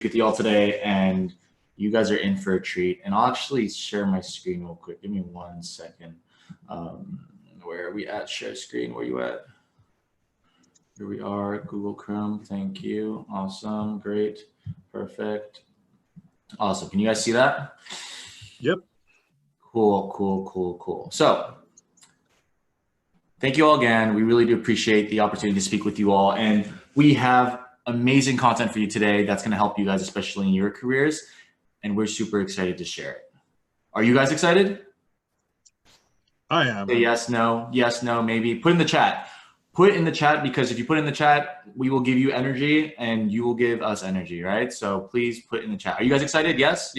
with you all today, and you guys are in for a treat. And I'll actually share my screen real quick. Give me 1 second. Where are we at? Share screen. Where are you at? Here we are. Google Chrome. Thank you. Awesome. Great. Perfect. Awesome. Can you guys see that? Yep. Cool. So thank you all again. We really do appreciate the opportunity to speak with you all. And we have amazing content for you today that's going to help you guys, especially in your careers. And we're super excited to share it. Are you guys excited? I am. Say yes, no, maybe. Put in the chat. Put in the chat, because if you put in the chat, we will give you energy and you will give us energy, right? So please put in the chat. Are you guys excited? Yes?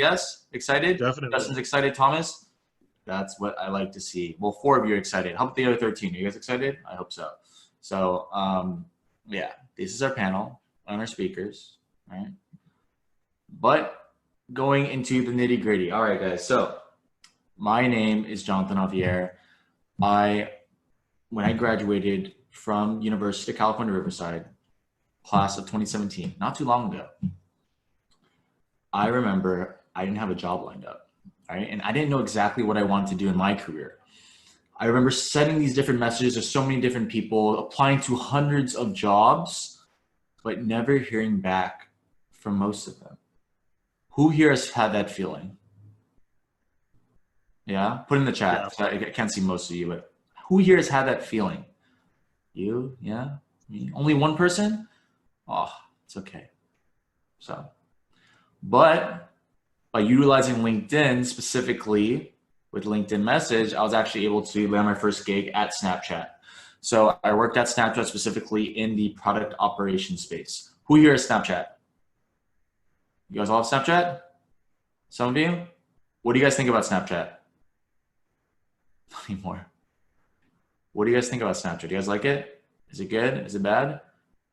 Excited? Definitely. Justin's excited. Thomas? That's what I like to see. Well, 4 of you are excited. How about the other 13? Are you guys excited? I hope so. So, yeah, this is our panel on our speakers, right? But going into the nitty gritty. All right, guys. So my name is Jonathan Javier. When I graduated from University of California, Riverside, class of 2017, not too long ago, I remember I didn't have a job lined up, right? And I didn't know exactly what I wanted to do in my career. I remember sending these different messages to so many different people, applying to hundreds of jobs, but never hearing back from most of them. Who here has had that feeling? Yeah, put in the chat. Yeah. I can't see most of you, but who here has had that feeling? You? Yeah? Me? Only one person? Oh, it's okay. So, but by utilizing LinkedIn, specifically with LinkedIn Message, I was actually able to land my first gig at Snapchat. So I worked at Snapchat specifically in the product operations space. Who here has Snapchat? You guys all have Snapchat? Some of you? What do you guys think about Snapchat? Not anymore. What do you guys think about Snapchat? Do you guys like it? Is it good? Is it bad?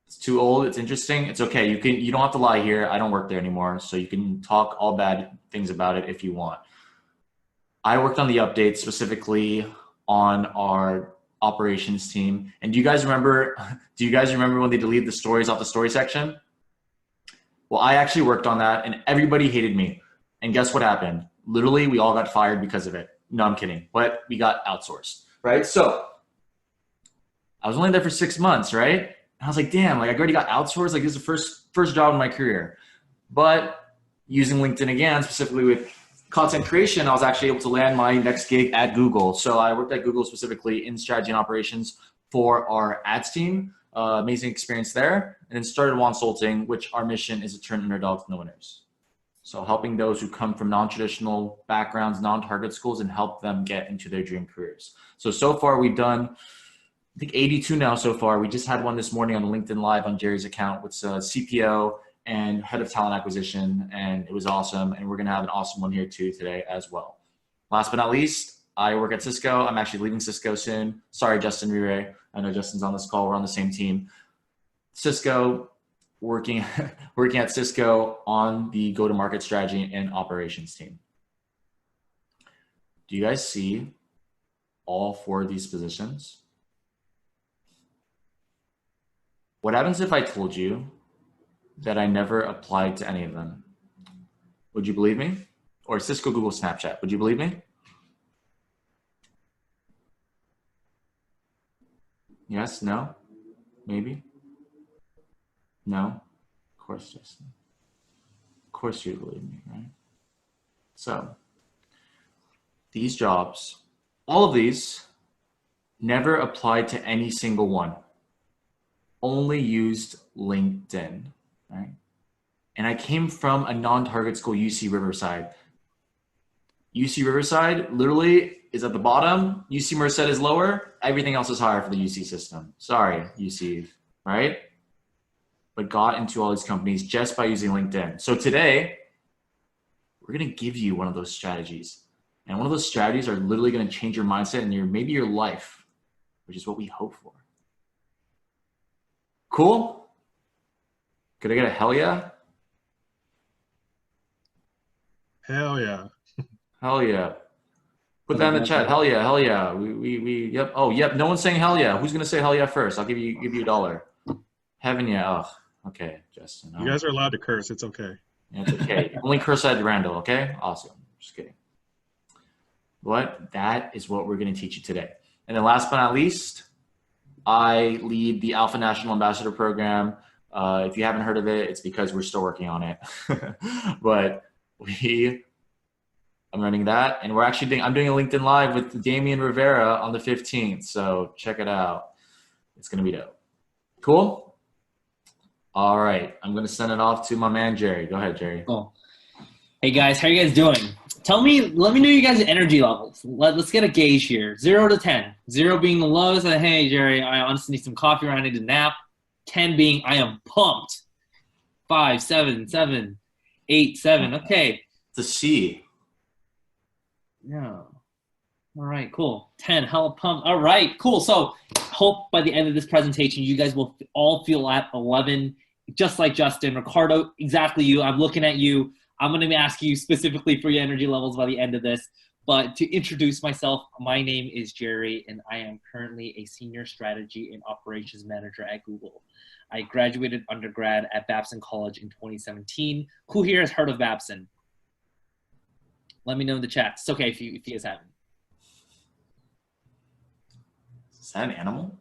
It's too old. It's interesting. It's okay. You don't have to lie here. I don't work there anymore, so you can talk all bad things about it if you want. I worked on the updates specifically on our operations team. And do you guys remember when they deleted the stories off the story section? Well, I actually worked on that and everybody hated me. And guess what happened? Literally, we all got fired because of it. No, I'm kidding. But we got outsourced, right? So I was only there for 6 months, right? And I was like, damn, like I already got outsourced. Like this is the first job in my career. But using LinkedIn again, specifically with content creation, I was actually able to land my next gig at Google. So I worked at Google specifically in strategy and operations for our ads team. Amazing experience there. And then started Wansulting, which our mission is to turn underdogs into winners. So helping those who come from non-traditional backgrounds, non-target schools, and help them get into their dream careers. So far we've done, I think 82 now so far. We just had one this morning on LinkedIn Live on Jerry's account with CPO and head of talent acquisition, and it was awesome. And we're gonna have an awesome one here too today as well. Last but not least, I work at Cisco. I'm actually leaving Cisco soon. Sorry, Justin Rire. I know Justin's on this call. We're on the same team. Cisco, working at Cisco on the go-to-market strategy and operations team. Do you guys see all 4 of these positions? What happens if I told you that I never applied to any of them? Would you believe me? Or Cisco, Google, Snapchat, would you believe me? Yes, no, maybe? No? Of course, Justin. Of course you believe me, right? So, these jobs, all of these, never applied to any single one. Only used LinkedIn, right? And I came from a non-target school, UC Riverside. UC Riverside literally is at the bottom. UC Merced is lower. Everything else is higher for the UC system. Sorry, UC, right? But got into all these companies just by using LinkedIn. So today, we're gonna give you one of those strategies. And one of those strategies are literally gonna change your mindset and maybe your life, which is what we hope for. Cool? Could I get a hell yeah? Hell yeah. Hell yeah. Put that in the chat. Hell yeah, hell yeah. Yep. Oh, yep. No one's saying hell yeah. Who's gonna say hell yeah first? I'll give you $1. Heaven yeah. Oh, okay, Justin. You guys are allowed to curse. It's okay. It's okay. Only curse at Randall, okay? Awesome. Just kidding. But that is what we're going to teach you today. And then last but not least, I lead the Alpha National Ambassador Program. If you haven't heard of it, it's because we're still working on it. But I'm running that, and I'm doing a LinkedIn Live with Damian Rivera on the 15th. So check it out. It's going to be dope. Cool? All right. I'm going to send it off to my man, Jerry. Go ahead, Jerry. Cool. Hey guys, how you guys doing? Let me know you guys' energy levels. Let's get a gauge here. 0 to 10. 0 being the lowest, and hey Jerry, I honestly need some coffee or I need a nap. 10 being I am pumped. 5, 7, 7, 8, 7. Okay. It's a C. Yeah. All right, cool. 10, hella pumped. All right, cool. So hope by the end of this presentation, you guys will all feel at 11, just like Justin. Ricardo, exactly you. I'm looking at you. I'm going to ask you specifically for your energy levels by the end of this. But to introduce myself, my name is Jerry, and I am currently a Senior Strategy and Operations Manager at Google. I graduated undergrad at Babson College in 2017. Who here has heard of Babson? Let me know in the chat. It's okay if you guys haven't. Is that an animal?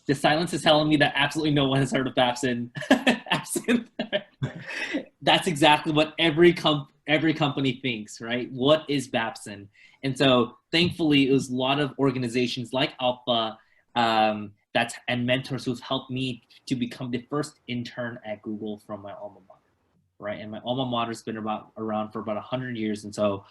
The silence is telling me that absolutely no one has heard of Babson. That's exactly what every company thinks, right? What is Babson? And so thankfully, it was a lot of organizations like Alpha and mentors who've helped me to become the first intern at Google from my alma mater, right? And my alma mater's been around for about 100 years. And so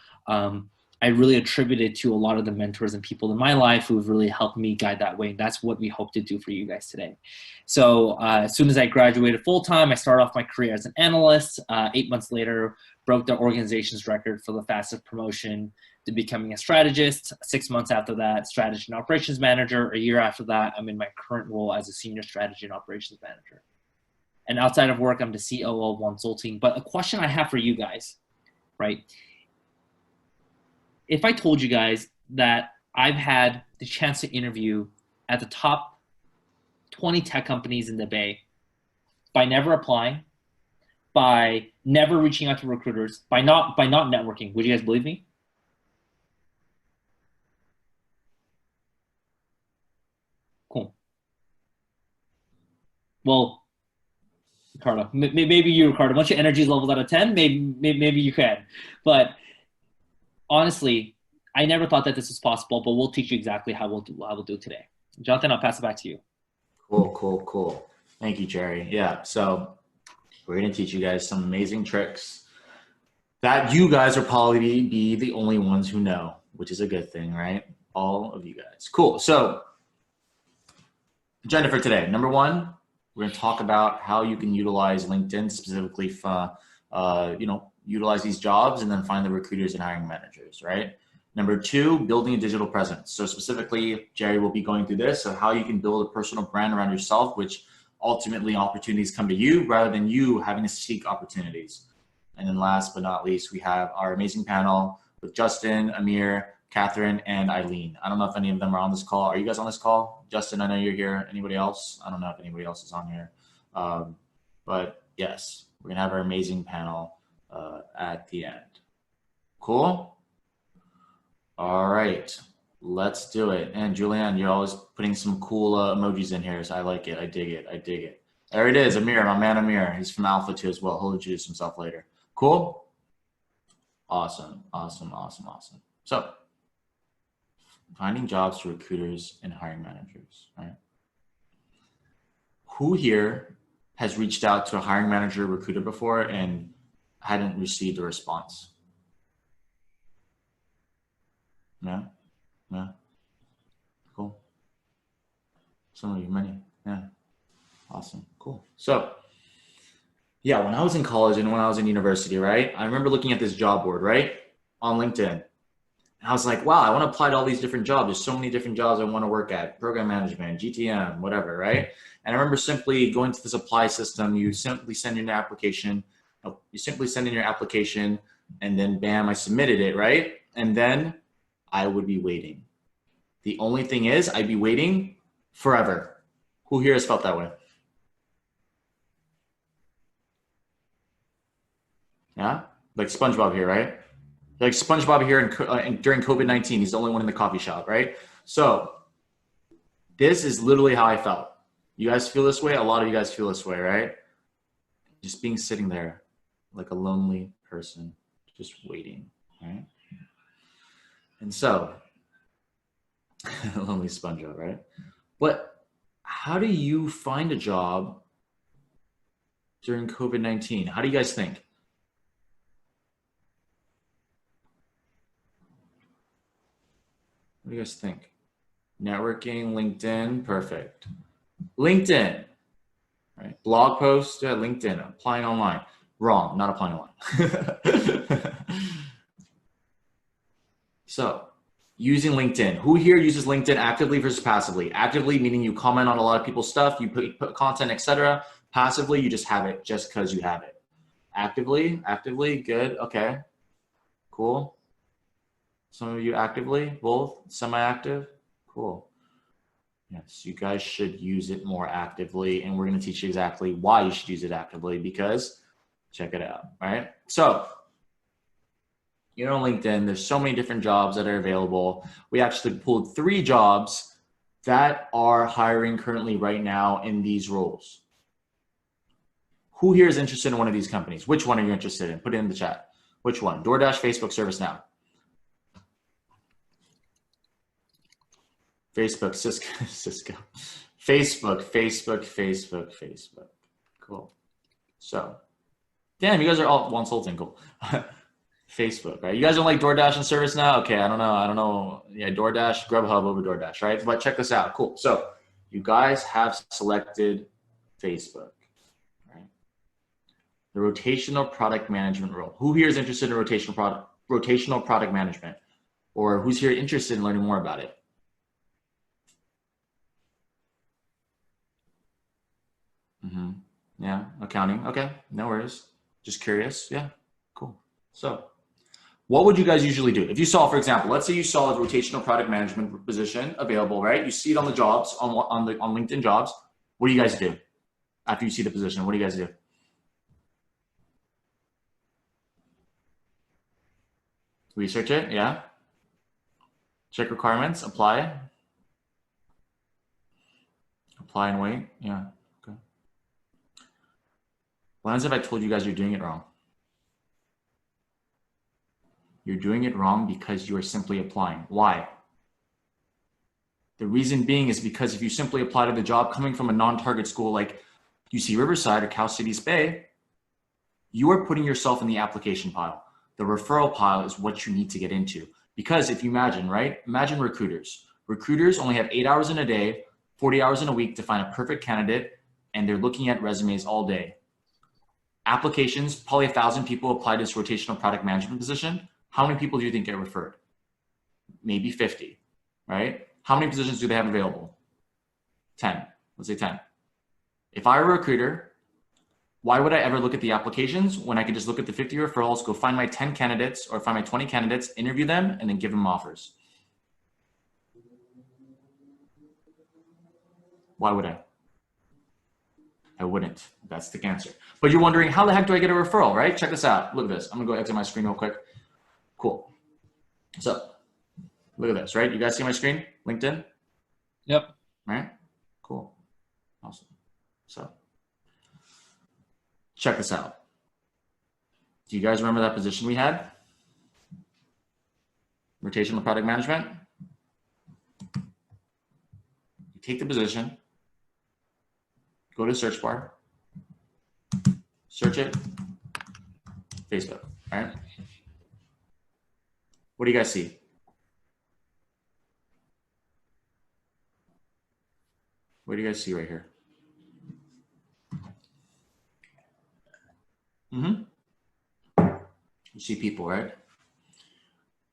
I really attribute it to a lot of the mentors and people in my life who have really helped me guide that way. And that's what we hope to do for you guys today. So as soon as I graduated full-time, I started off my career as an analyst. 8 months later, broke the organization's record for the fastest promotion to becoming a strategist. 6 months after that, strategy and operations manager. A year after that, I'm in my current role as a senior strategy and operations manager. And outside of work, I'm the COO of Consulting. But a question I have for you guys, right? If I told you guys that I've had the chance to interview at the top 20 tech companies in the Bay by never applying, by never reaching out to recruiters, by not networking, would you guys believe me? Cool. Well, Ricardo, maybe you, Ricardo, once your energy is leveled out of 10, maybe you can. But honestly, I never thought that this was possible, but we'll teach you exactly how we'll do it today. Jonathan, I'll pass it back to you. Cool. Thank you, Jerry. Yeah, so we're going to teach you guys some amazing tricks that you guys will probably be the only ones who know, which is a good thing, right? All of you guys. Cool. So agenda for today. Number 1, we're going to talk about how you can utilize LinkedIn specifically for, utilize these jobs and then find the recruiters and hiring managers, right? Number 2, building a digital presence. So specifically, Jerry will be going through this, so how you can build a personal brand around yourself, which ultimately opportunities come to you rather than you having to seek opportunities. And then last but not least, we have our amazing panel with Justin, Amir, Catherine, and Eileen. I don't know if any of them are on this call. Are you guys on this call? Justin, I know you're here. Anybody else? I don't know if anybody else is on here. But yes, we're going to have our amazing panel at the end. Cool? All right, let's do it. And Julianne, you're always putting some cool emojis in here, so I like it. I dig it. There it is, Amir, my man Amir. He's from Alpha too as well. He'll introduce himself later. Cool? Awesome. So, finding jobs to recruiters and hiring managers, right? Who here has reached out to a hiring manager or recruiter before and hadn't received a response? No? Cool. Some of you, many. Yeah. Awesome. Cool. So, yeah, when I was in college and when I was in university, right, I remember looking at this job board, right, on LinkedIn. And I was like, wow, I want to apply to all these different jobs. There's so many different jobs I want to work at, program management, GTM, whatever, right? And I remember simply going to this apply system. You simply send in your application. And then bam, I submitted it, right? And then I would be waiting. The only thing is I'd be waiting forever. Who here has felt that way? Yeah, like SpongeBob here, right? Like SpongeBob here during COVID-19, he's the only one in the coffee shop, right? So this is literally how I felt. You guys feel this way? A lot of you guys feel this way, right? Just being sitting there like a lonely person, just waiting, right? And so, lonely SpongeBob, right? But how do you find a job during COVID-19? How do you guys think? What do you guys think? Networking, LinkedIn, perfect. LinkedIn, right? Blog post, yeah, LinkedIn, applying online. Wrong, not applying online. So, using LinkedIn. Who here uses LinkedIn actively versus passively? Actively meaning you comment on a lot of people's stuff, you put content, etc. Passively, you just have it just because you have it. Actively, good, okay, cool. Some of you actively, both, semi-active, cool. Yes, you guys should use it more actively, and we're going to teach you exactly why you should use it actively, because check it out, right? So, you know, LinkedIn, there's so many different jobs that are available. We actually pulled 3 jobs that are hiring currently right now in these roles. Who here is interested in one of these companies? Which one are you interested in? Put it in the chat. Which one? DoorDash, Facebook, ServiceNow. Facebook, Cisco. Facebook. Cool. So, damn, you guys are all insulting. Cool. Facebook, right? You guys don't like DoorDash and ServiceNow? Okay, I don't know. Yeah, DoorDash, Grubhub over DoorDash, right? But check this out. Cool. So, you guys have selected Facebook, right? The rotational product management role. Who here is interested in rotational product management? Or who's here interested in learning more about it? Yeah, accounting. Okay, no worries. Just curious. Yeah, cool. So, what would you guys usually do? If you saw, for example, let's say you saw a rotational product management position available, right? You see it on the jobs, on LinkedIn jobs. What do you guys do after you see the position? What do you guys do? Research it, yeah. Check requirements, apply. Apply and wait, yeah. Okay. What happens if I told you guys you're doing it wrong? You're doing it wrong because you are simply applying. Why? The reason being is because if you simply apply to the job coming from a non-target school like UC Riverside or Cal City East Bay, you are putting yourself in the application pile. The referral pile is what you need to get into. Because if you imagine, right? Imagine recruiters. Recruiters only have 8 hours in a day, 40 hours in a week to find a perfect candidate, and they're looking at resumes all day. Applications, probably 1,000 people applied to this rotational product management position. How many people do you think get referred? Maybe 50, right? How many positions do they have available? 10. Let's say 10. If I were a recruiter, why would I ever look at the applications when I could just look at the 50 referrals, go find my 10 candidates or find my 20 candidates, interview them, and then give them offers? Why would I? I wouldn't. That's the answer. But you're wondering, how the heck do I get a referral, right? Check this out. Look at this. I'm going to go exit my screen real quick. Cool. So look at this, right? You guys see my screen? LinkedIn? Yep. Right? Cool. Awesome. So check this out. Do you guys remember that position we had? Rotational product management. You take the position, go to search bar, search it, Facebook, right? What do you guys see? What do you guys see right here? You see people, right?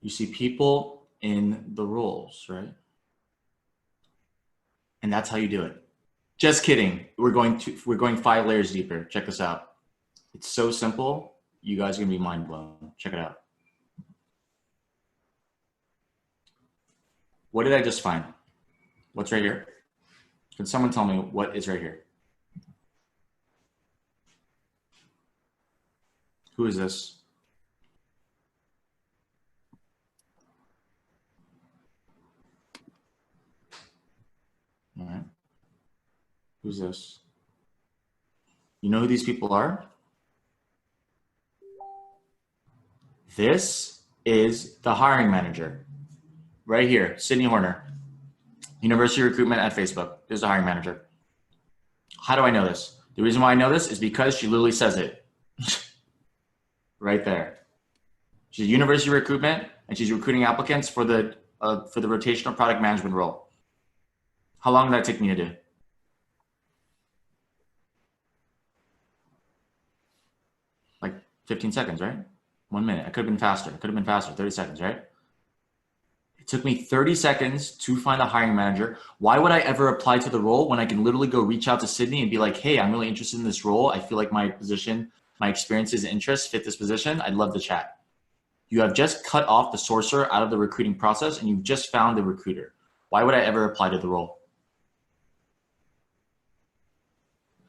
You see people in the roles, right? And that's how you do it. Just kidding. We're going 5 layers deeper. Check this out. It's so simple. You guys are gonna be mind blown. Check it out. What did I just find? What's right here? Can someone tell me what is right here? Who is this? Who's this? You know who these people are? This is the hiring manager. Right here, Sydney Horner. University recruitment at Facebook. This is the hiring manager. How do I know this? The reason why I know this is because she literally says it. Right there. She's university recruitment, and she's recruiting applicants for the rotational product management role. How long did that take me to do? Like 15 seconds, right? 1 minute. I could have been faster. 30 seconds, right? It took me 30 seconds to find a hiring manager. Why would I ever apply to the role when I can literally go reach out to Sydney and be like, hey, I'm really interested in this role. I feel like my position, my experiences and interests fit this position. I'd love to chat. You have just cut off the sourcer out of the recruiting process and you've just found the recruiter. Why would I ever apply to the role?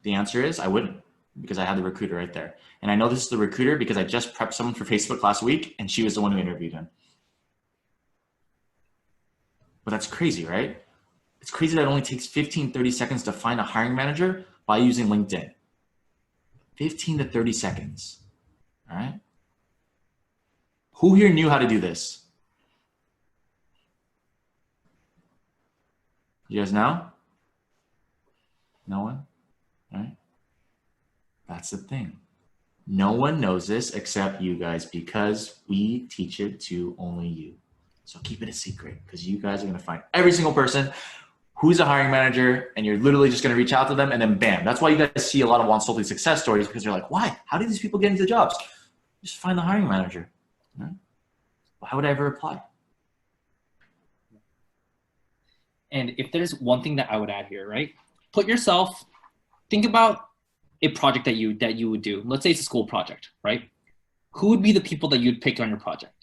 The answer is I wouldn't, because I had the recruiter right there. And I know this is the recruiter because I just prepped someone for Facebook last week and she was the one who interviewed him. But that's crazy, right? It's crazy that it only takes 15, 30 seconds to find a hiring manager by using LinkedIn. 15 to 30 seconds, all right? Who here knew how to do this? You guys know? No one? All right? That's the thing. No one knows this except you guys because we teach it to only you. So keep it a secret because you guys are going to find every single person who's a hiring manager and you're literally just going to reach out to them and then bam. That's why you guys see a lot of Juan Stolte success stories because you're like, why? How do these people get into the jobs? Just find the hiring manager. Right? Why would I ever apply? And if there's one thing that I would add here, right? Think about a project that you would do. Let's say it's a school project, right? Who would be the people that you'd pick on your project?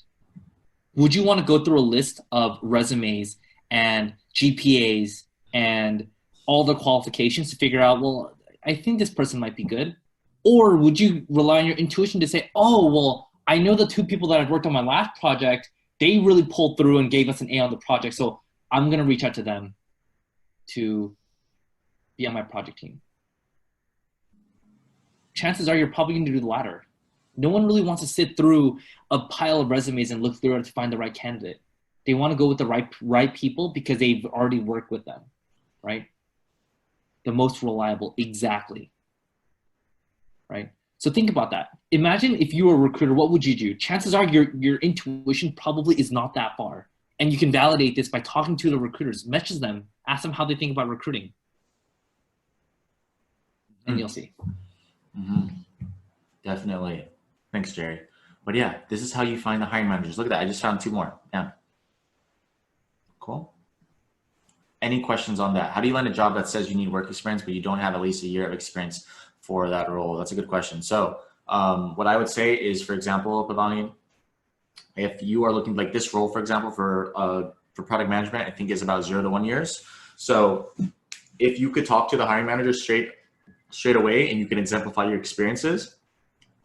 Would you want to go through a list of resumes and GPAs and all the qualifications to figure out, well, I think this person might be good? Or would you rely on your intuition to say, oh, well, I know the two people that I've worked on my last project, they really pulled through and gave us an A on the project. So I'm going to reach out to them to be on my project team. Chances are you're probably going to do the latter. No one really wants to sit through a pile of resumes and look through it to find the right candidate. They want to go with the right people because they've already worked with them, right? The most reliable, exactly, right? So think about that. Imagine if you were a recruiter, what would you do? Chances are your intuition probably is not that far. And you can validate this by talking to the recruiters, message them, ask them how they think about recruiting. And you'll see. Mm-hmm. Definitely. Thanks, Jerry. But yeah, this is how you find the hiring managers. Look at that. I just found 2 more. Yeah. Cool. Any questions on that? How do you land a job that says you need work experience, but you don't have at least a year of experience for that role? That's a good question. So what I would say is, for example, Pavani, if you are looking like this role, for example, for product management, I think is about 0 to 1 years. So if you could talk to the hiring manager straight away and you can exemplify your experiences,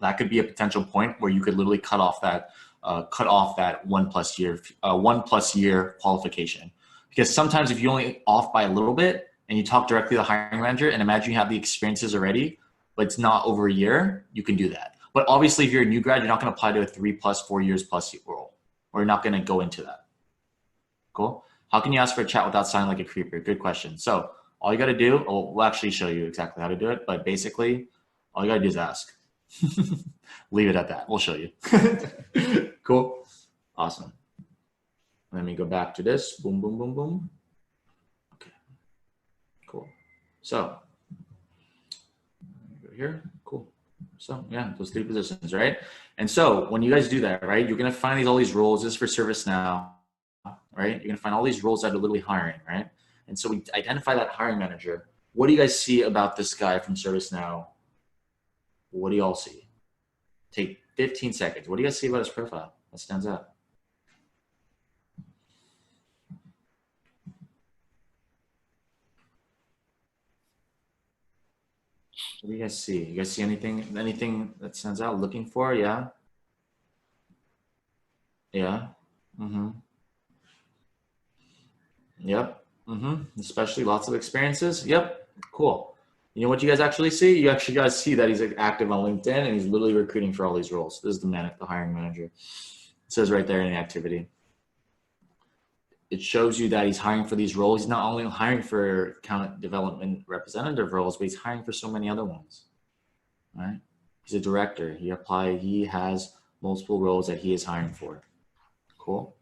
that could be a potential point where you could literally cut off that 1+ year qualification. Because sometimes if you only off by a little bit and you talk directly to the hiring manager and imagine you have the experiences already, but it's not over a year, you can do that. But obviously if you're a new grad, you're not going to apply to a 3+, 4 years plus role, or you're not going to go into that. Cool. How can you ask for a chat without sounding like a creeper? Good question. So all you got to do, we'll actually show you exactly how to do it, but basically all you got to do is ask. Leave it at that. We'll show you. Cool. Awesome. Let me go back to this. Boom, boom, boom, boom. Okay. Cool. So go here. Cool. So yeah, those 3 positions, right? And so when you guys do that, right, you're gonna find all these roles. This is for ServiceNow, right? You're gonna find all these roles that are literally hiring, right? And so we identify that hiring manager. What do you guys see about this guy from ServiceNow? What do you all see? Take 15 seconds. What do you guys see about his profile that stands out? What do you guys see? You guys see anything that stands out? Looking for? Yeah. Yeah. Mm-hmm. Yep. Mm-hmm. Especially lots of experiences. Yep. Cool. You know what you guys actually see? You actually guys see that he's like, active on LinkedIn and he's literally recruiting for all these roles. This is the hiring manager. It says right there in the activity. It shows you that he's hiring for these roles. He's not only hiring for account development representative roles, but he's hiring for so many other ones. Right? He's a director. He has multiple roles that he is hiring for. Cool.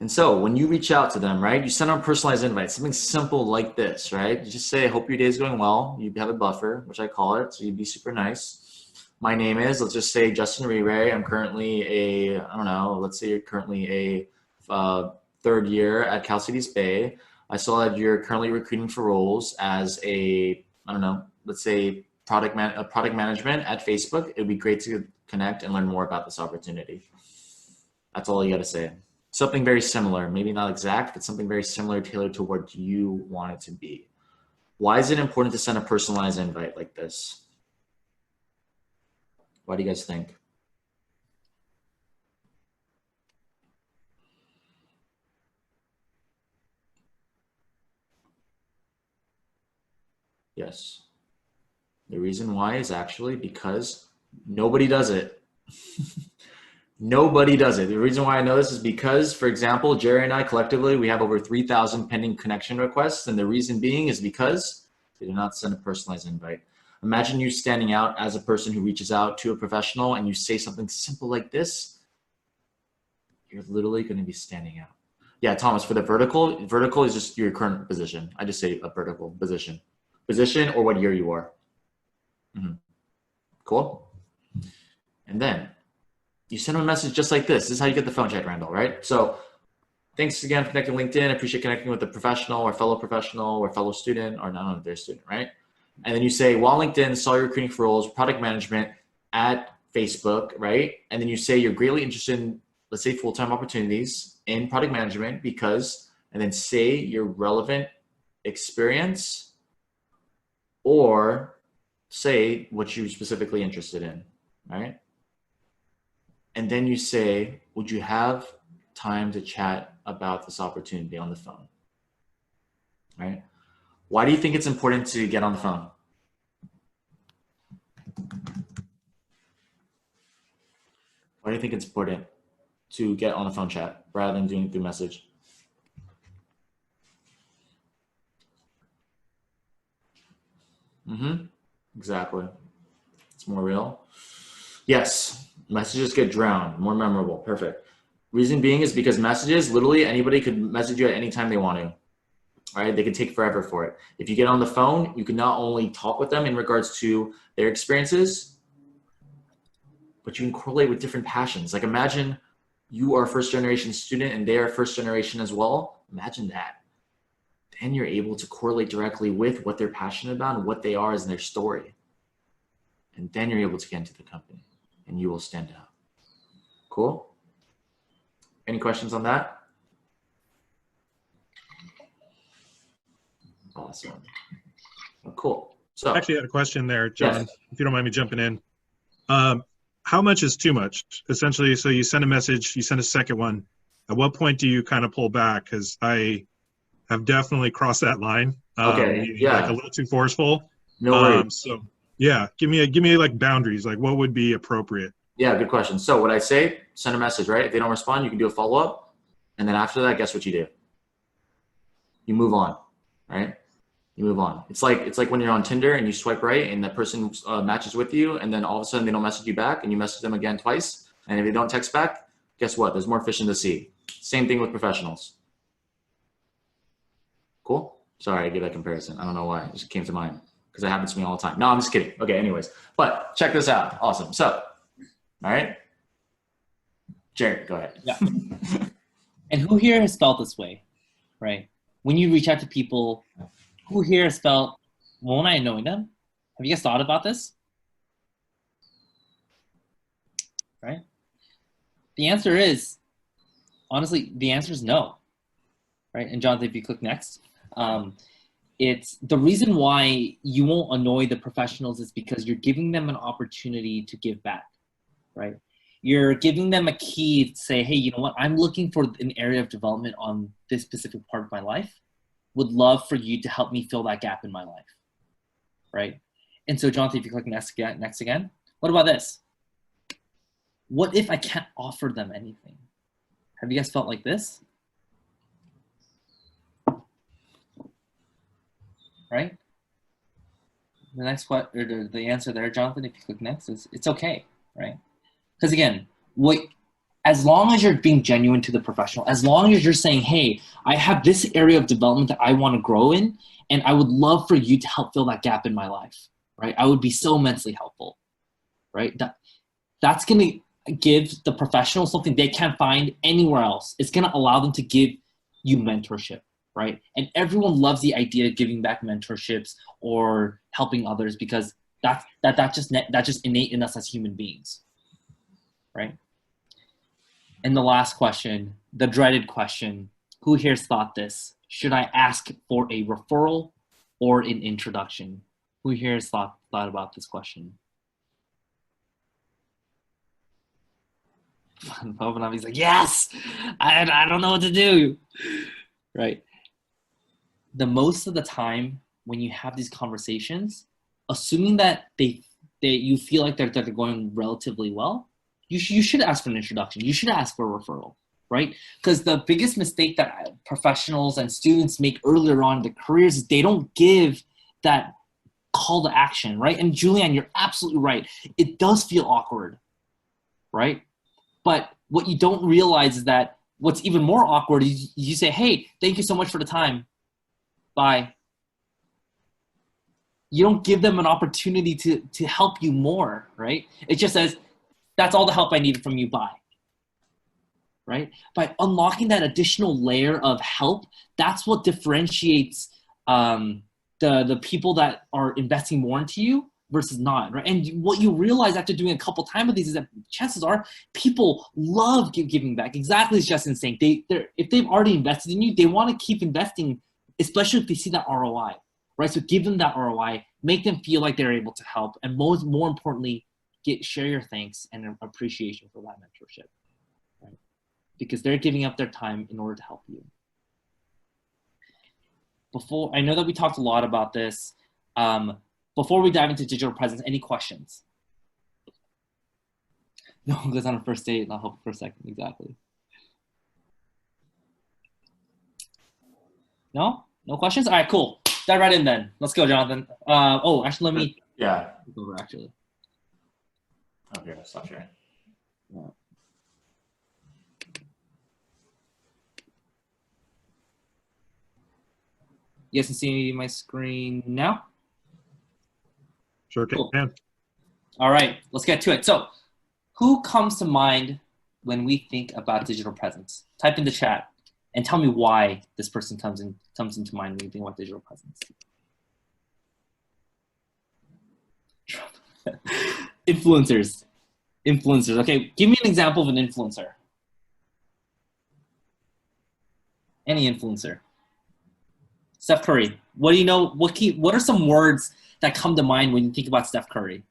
And so when you reach out to them, right, you send out a personalized invite, something simple like this, right? You just say, hope your day is going well. You have a buffer, which I call it. So you'd be super nice. My name is, let's just say Justin Rere. I'm currently let's say you're currently a third year at Cal Cities Bay. I saw that you're currently recruiting for roles as let's say product management at Facebook. It'd be great to connect and learn more about this opportunity. That's all you got to say. Something very similar, maybe not exact, but something very similar tailored to what you want it to be. Why is it important to send a personalized invite like this? What do you guys think? Yes. The reason why is actually because nobody does it. Nobody does it. The reason why I know this is because, for example, Jerry and I collectively, we have over 3,000 pending connection requests. And the reason being is because they do not send a personalized invite. Imagine you standing out as a person who reaches out to a professional and you say something simple like this. You're literally going to be standing out. Yeah, Thomas, for the vertical is just your current position. I just say a vertical position or what year you are. Mm-hmm. Cool. And then you send them a message just like this. This is how you get the phone chat, Randall, right? So thanks again for connecting LinkedIn. I appreciate connecting with a professional or fellow student or not their student, right? And then you say, while LinkedIn saw your recruiting for roles, product management at Facebook, right? And then you say you're greatly interested in, let's say, full-time opportunities in product management because, and then say your relevant experience or say what you're specifically interested in, right? And then you say, would you have time to chat about this opportunity on the phone, right? Why do you think it's important to get on the phone? Why do you think it's important to get on the phone chat rather than doing it through message? Exactly. It's more real. Yes, messages get drowned, more memorable. Perfect. Reason being is because messages, literally anybody could message you at any time they want to. Right? They can take forever for it. If you get on the phone, you can not only talk with them in regards to their experiences, but you can correlate with different passions. Like imagine you are a first generation student and they are first generation as well. Imagine that. Then you're able to correlate directly with what they're passionate about and what they are as their story. And then you're able to get into the company and you will stand out. Cool? Any questions on that? Awesome. Oh, cool. So I actually had a question there, John, yes. if you don't mind me jumping in. How much is too much? Essentially, so you send a message, you send a second one. At what point do you kind of pull back? Because I have definitely crossed that line. Okay. Yeah. Like a little too forceful. No worries. So yeah, give me like boundaries. Like what would be appropriate? Yeah, good question. So what I say, send a message, right? If they don't respond, you can do a follow-up. And then after that, guess what you do? You move on, right? You move on. It's like when you're on Tinder and you swipe right and that person matches with you and then all of a sudden they don't message you back and you message them again twice. And if they don't text back, guess what? There's more fish in the sea. Same thing with professionals. Cool? Sorry, I gave that comparison. I don't know why. It just came to mind because it happens to me all the time. No, I'm just kidding. Okay, anyways. But check this out. Awesome. So, all right. Jared, go ahead. Yeah. And who here has felt this way, right? When you reach out to people, who here has felt, won't I knowing them? Have you guys thought about this? Right? The answer is, honestly, the answer is no. Right? And Jonathan, if you click next, it's the reason why you won't annoy the professionals is because you're giving them an opportunity to give back, right? You're giving them a key to say, hey, you know what? I'm looking for an area of development on this specific part of my life. Would love for you to help me fill that gap in my life, right? And so, Jonathan, if you click next again, what about this? What if I can't offer them anything? Have you guys felt like this? Right? The next question, the answer there, Jonathan, if you click next, is it's okay, right? Because again, as long as you're being genuine to the professional, as long as you're saying, hey, I have this area of development that I want to grow in, and I would love for you to help fill that gap in my life, right? I would be so immensely helpful, right? That's going to give the professional something they can't find anywhere else. It's going to allow them to give you mentorship, right? And everyone loves the idea of giving back mentorships or helping others because that's just innate in us as human beings, right? And the last question, the dreaded question, who here's thought this? Should I ask for a referral or an introduction? Who here's thought about this question? He's like, yes, I don't know what to do, right? The most of the time when you have these conversations, assuming that you feel like they're going relatively well, you should ask for an introduction. You should ask for a referral, right? Because the biggest mistake that professionals and students make earlier on in their careers is they don't give that call to action, right? And Julianne, you're absolutely right. It does feel awkward, right? But what you don't realize is that what's even more awkward is you say, hey, thank you so much for the time. Bye. You don't give them an opportunity to help you more, right? It just says, that's all the help I needed from you, bye. Right? By unlocking that additional layer of help, that's what differentiates the people that are investing more into you versus not, right? And what you realize after doing a couple times of these is that chances are people love giving back. Exactly as Justin's saying. If they've already invested in you, they want to keep investing, especially if they see that ROI, right? So give them that ROI, make them feel like they're able to help, and more importantly, share your thanks and appreciation for that mentorship, right? Because they're giving up their time in order to help you. I know that we talked a lot about this. Before we dive into digital presence, any questions? No one goes on a first date, I'll help for a second, exactly. No? No questions? All right, cool. Dive right in then. Let's go, Jonathan. Actually, let me... Yeah. Over, actually. Okay, I'll stop sharing. Yeah. You guys can see my screen now? Sure can. Cool. All right, let's get to it. So, who comes to mind when we think about digital presence? Type in the chat and tell me why this person comes into mind when you think about digital presence. Influencers. Okay, give me an example of an influencer. Any influencer. Steph Curry. What do you know? What are some words that come to mind when you think about Steph Curry?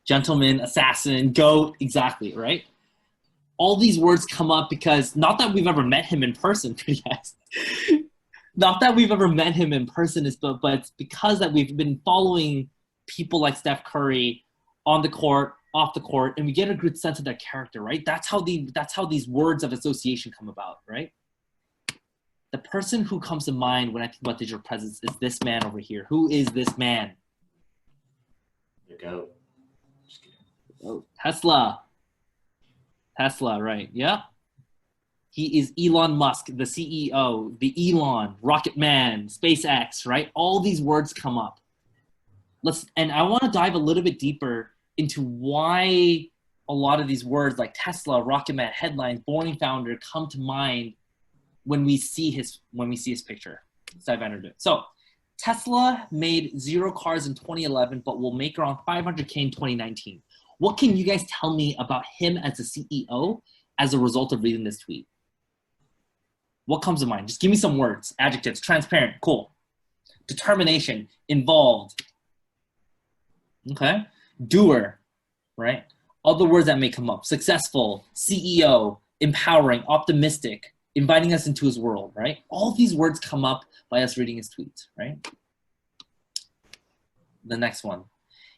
Gentleman, assassin, GOAT, exactly, right? All these words come up because not that we've ever met him in person, yes. Not that we've ever met him in person, but it's because that we've been following people like Steph Curry on the court, off the court, and we get a good sense of their character, right? That's how these words of association come about, right? The person who comes to mind when I think about digital presence is this man over here. Who is this man? The GOAT. Oh, Tesla, right? Yeah. He is Elon Musk, the CEO, the Elon, Rocket Man, SpaceX, right? All these words come up. And I want to dive a little bit deeper into why a lot of these words like Tesla, Rocket Man, headlines, Boring Founder come to mind when we see his picture. Let's dive into it. So Tesla made 0 cars in 2011, but will make around 500K in 2019. What can you guys tell me about him as a CEO as a result of reading this tweet? What comes to mind? Just give me some words, adjectives. Transparent, cool. Determination, involved. Okay. Doer, right? Other words that may come up. Successful, CEO, empowering, optimistic, inviting us into his world, right? All these words come up by us reading his tweets, right? The next one.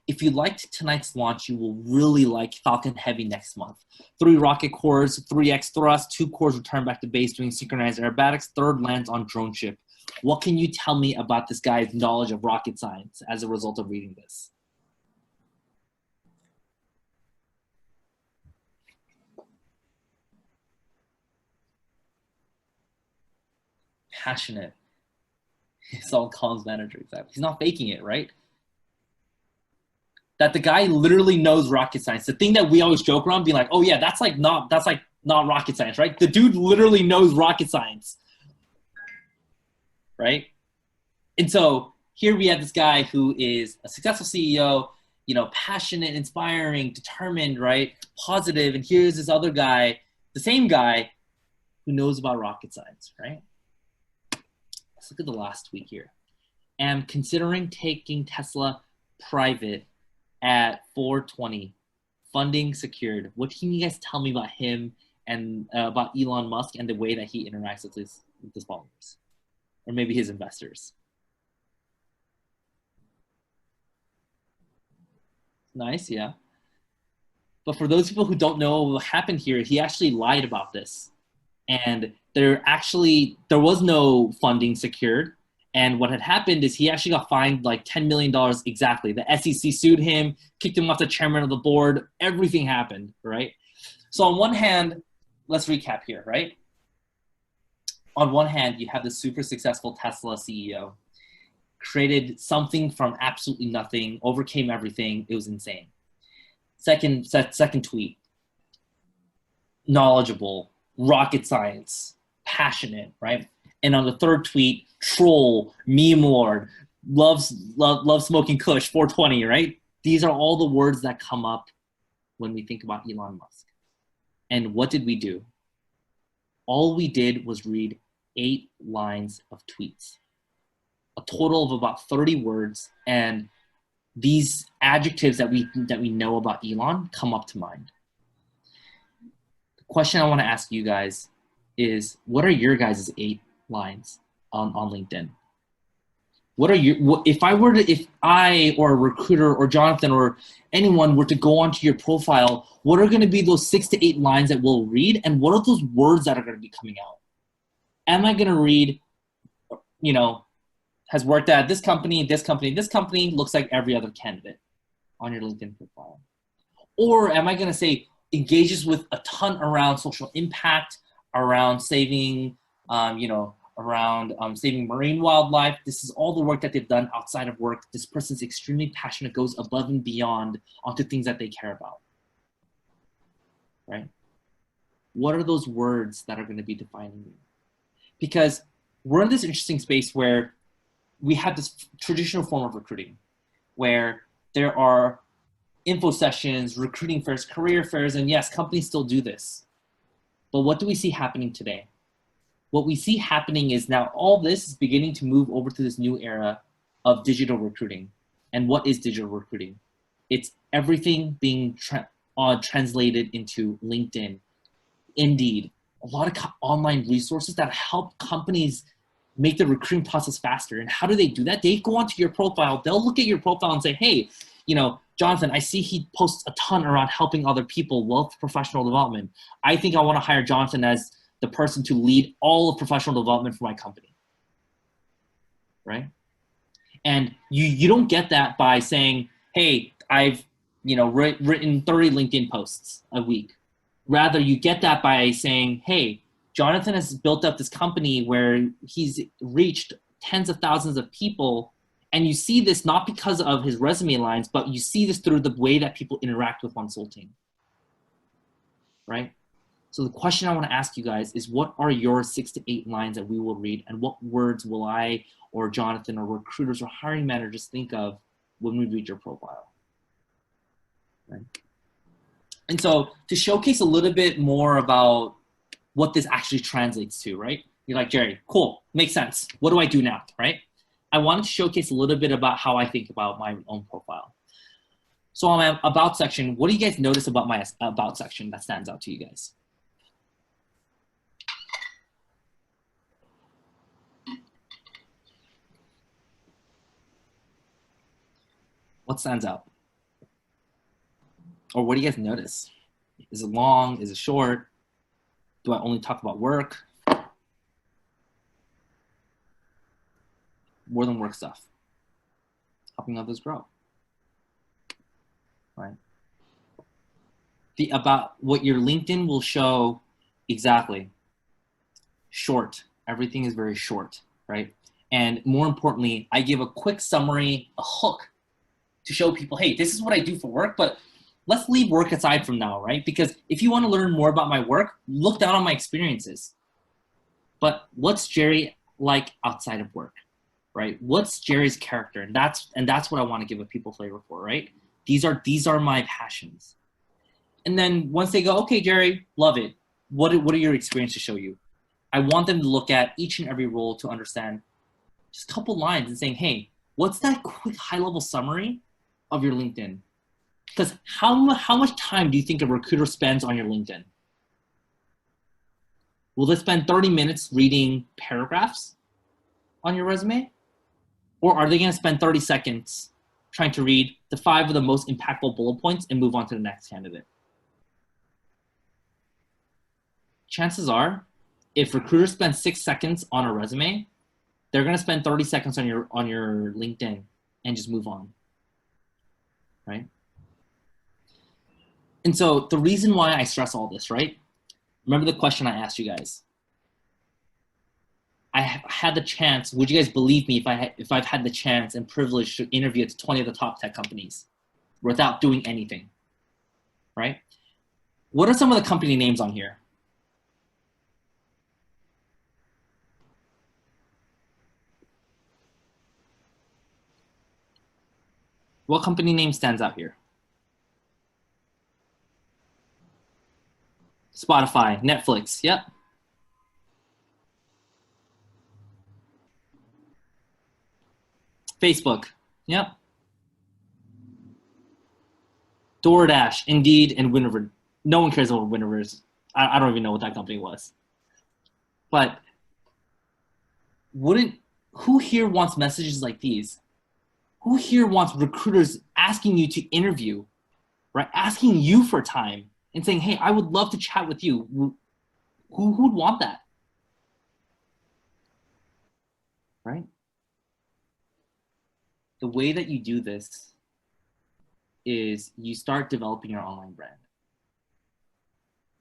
If you liked tonight's launch, you will really like Falcon Heavy next month. 3 rocket cores, 3x thrust, 2 cores return back to base doing synchronized aerobatics, 3rd lands on drone ship. What can you tell me about this guy's knowledge of rocket science as a result of reading this? Passionate. It's all comms manager, exactly. He's not faking it, right? That the guy literally knows rocket science. The thing that we always joke around, being like, "Oh yeah, that's like not rocket science, right?" The dude literally knows rocket science, right? And so here we have this guy who is a successful CEO, passionate, inspiring, determined, right? Positive. And here's this other guy, the same guy, who knows about rocket science, right? Let's look at the last tweet here. Am considering taking Tesla private at 420, funding secured. What can you guys tell me about him and about Elon Musk and the way that he interacts with his followers, or maybe his investors? Nice, yeah. But for those people who don't know what happened here, he actually lied about this, and there was no funding secured. And what had happened is he actually got fined like $10 million exactly. The SEC sued him, kicked him off the chairman of the board. Everything happened, right? So on one hand, let's recap here, right? On one hand, you have the super successful Tesla CEO, created something from absolutely nothing, overcame everything. It was insane. Second tweet, knowledgeable, rocket science, passionate, right? And on the 3rd tweet, troll, meme lord, loves smoking kush, 420, right? These are all the words that come up when we think about Elon Musk. And what did we do? All we did was read 8 lines of tweets, a total of about 30 words, and these adjectives that we know about Elon come up to mind. The question I want to ask you guys is, what are your guys' 8 lines on LinkedIn? If I or a recruiter or Jonathan or anyone were to go onto your profile, what are going to be those 6 to 8 lines that we'll read, and what are those words that are going to be coming out? Am I going to read, has worked at this company, looks like every other candidate on your LinkedIn profile? Or am I going to say engages with a ton around social impact, around saving, around saving marine wildlife? This is all the work that they've done outside of work. This person's extremely passionate, goes above and beyond onto things that they care about, right? What are those words that are going to be defining you? Because we're in this interesting space where we have this traditional form of recruiting where there are info sessions, recruiting fairs, career fairs, and yes, companies still do this. But what do we see happening today? What we see happening is now all this is beginning to move over to this new era of digital recruiting. And what is digital recruiting? It's everything being translated into LinkedIn, Indeed, a lot of online resources that help companies make the recruiting process faster. And how do they do that? They go onto your profile, they'll look at your profile and say, hey, Jonathan, I see he posts a ton around helping other people, wealth professional development. I think I want to hire Jonathan as the person to lead all of professional development for my company, right? And you don't get that by saying, hey, I've written 30 LinkedIn posts a week. Rather, you get that by saying, hey, Jonathan has built up this company where he's reached tens of thousands of people. And you see this not because of his resume lines, but you see this through the way that people interact with consulting, right? So the question I want to ask you guys is, what are your 6 to 8 lines that we will read, and what words will I or Jonathan or recruiters or hiring managers think of when we read your profile, right? And so to showcase a little bit more about what this actually translates to, right? You're like, Jerry, cool, makes sense. What do I do now, right? I wanted to showcase a little bit about how I think about my own profile. So on my about section, what do you guys notice about my about section that stands out to you guys? What stands out? Or what do you guys notice? Is it long? Is it short? Do I only talk about work? More than work stuff. Helping others grow. Right? About what your LinkedIn will show exactly. Short. Everything is very short, right? And more importantly, I give a quick summary, a hook to show people, hey, this is what I do for work, but let's leave work aside from now, right? Because if you want to learn more about my work, look down on my experiences. But what's Jerry like outside of work, right? What's Jerry's character? And that's what I want to give a people flavor for, right? These are my passions. And then once they go, okay, Jerry, love it. What are your experiences show you? I want them to look at each and every role to understand just a couple lines and saying, hey, what's that quick high-level summary of your LinkedIn? Because how much time do you think a recruiter spends on your LinkedIn? Will they spend 30 minutes reading paragraphs on your resume? Or are they going to spend 30 seconds trying to read the 5 of the most impactful bullet points and move on to the next candidate? Chances are, if recruiters spend 6 seconds on a resume, they're going to spend 30 seconds on your LinkedIn and just move on, right? And so the reason why I stress all this, right? Remember the question I asked you guys. I had the chance, would you guys believe me if I've had the chance and privilege to interview at 20 of the top tech companies without doing anything, right? What are some of the company names on here? What company name stands out here? Spotify, Netflix, yep. Facebook, yep. DoorDash, Indeed, and Winterford. No one cares about Winterford is. I don't even know what that company was. But who here wants messages like these? Who here wants recruiters asking you to interview, right? Asking you for time and saying, hey, I would love to chat with you. Who'd want that? Right? The way that you do this is you start developing your online brand.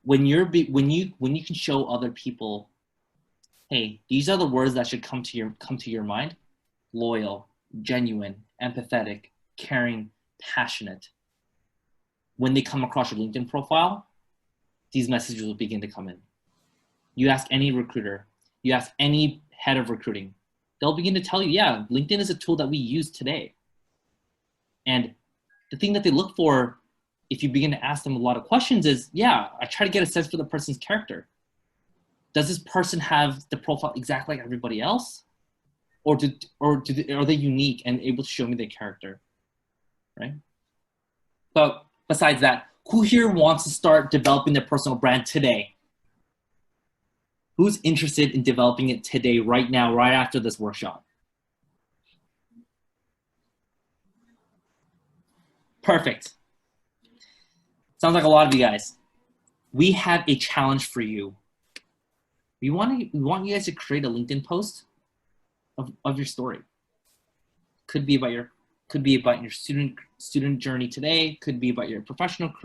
When you can show other people, hey, these are the words that should come to your mind: loyal, genuine, empathetic, caring, passionate. When they come across your LinkedIn profile, these messages will begin to come in. You ask any recruiter, you ask any head of recruiting, they'll begin to tell you, yeah, LinkedIn is a tool that we use today. And the thing that they look for, if you begin to ask them a lot of questions, is, yeah, I try to get a sense for the person's character. Does this person have the profile exactly like everybody else? Or are they unique and able to show me their character, right? But besides that, who here wants to start developing their personal brand today? Who's interested in developing it today, right now, right after this workshop? Perfect. Sounds like a lot of you guys. We have a challenge for you. We want you guys to create a LinkedIn post of your story. Could be about your student journey today, could be about your professional career.